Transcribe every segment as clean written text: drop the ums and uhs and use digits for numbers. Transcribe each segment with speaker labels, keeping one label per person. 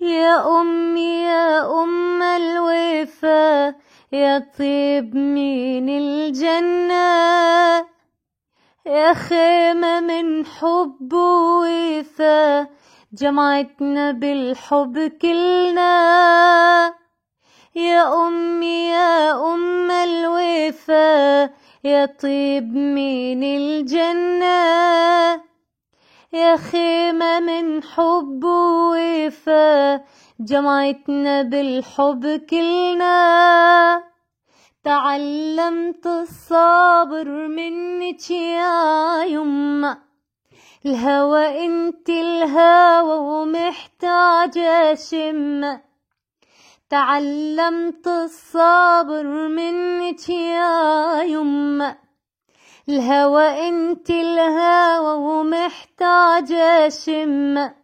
Speaker 1: يا أمي يا أم الوفا، يا طيب من الجنة، يا خيمة من حب ووفا، جمعتنا بالحب كلنا. يا أمي يا أم الوفا، يا طيب من الجنة، يا خيمة من حب ووفا، جمعتنا بالحب كلنا. تعلمت الصبر منك يا يمه، الهوى انت الهوى ومحتاجة شمة. تعلمت الصبر منك يا يمه، الهوى انت الهوى ومحتاجة شمة.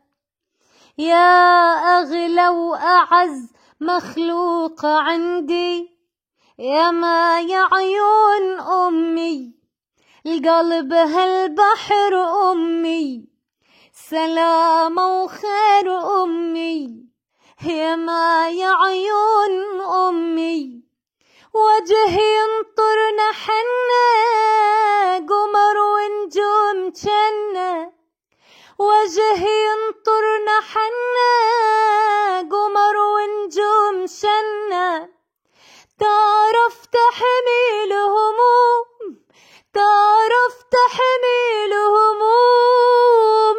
Speaker 1: يا أغلى وأعز مخلوق عندي، يا ما يا عيون أمي، القلب هالبحر أمي، سلامة وخير أمي. يا ما يا عيون أمي، وجهي ينطر نحنة، قمر ونجوم جنة. وجهي ينطر نحنة، قمر ونجوم شنة. تعرف تحمل هموم، تعرف تحمل هموم.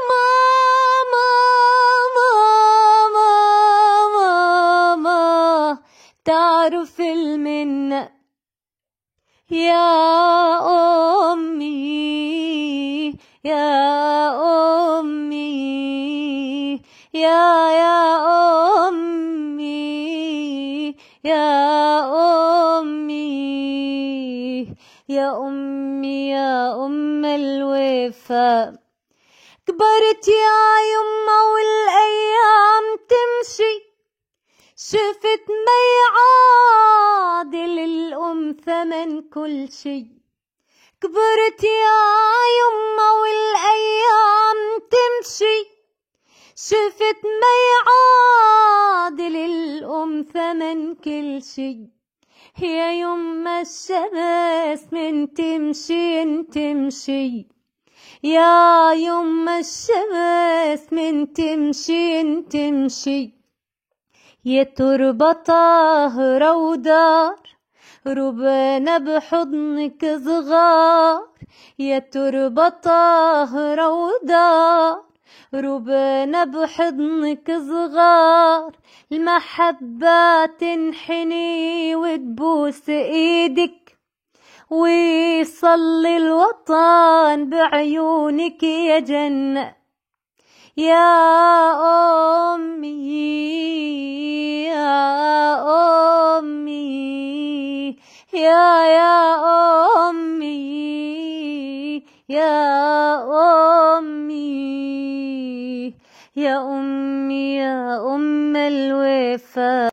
Speaker 1: ماما ماما ماما تعرف المنة. يا أمي يا أمي يا أمي يا أمي يا أمي يا أم الوفا. كبرت يا يمه والأيام تمشي، شفت ما يعادل الأم ثمن كل شي. كبرت يا يمه والأيام تمشي، شفت ما يعادل الأم ثمن كل شي. يا يمه الشمس من تمشي تمشي، يا يمه الشمس من تمشي تمشي. يا تربة طاهرة ودار، ربنا بحضنك صغار. يا تربة طاهرة ودار، ربنا بحضنك صغار. المحبة تنحني وتبوس ايدك، ويصلي الوطن بعيونك يا جنة. يا أمي يا أمي يا أمي يا أمي يا أمي يا أم الوفا.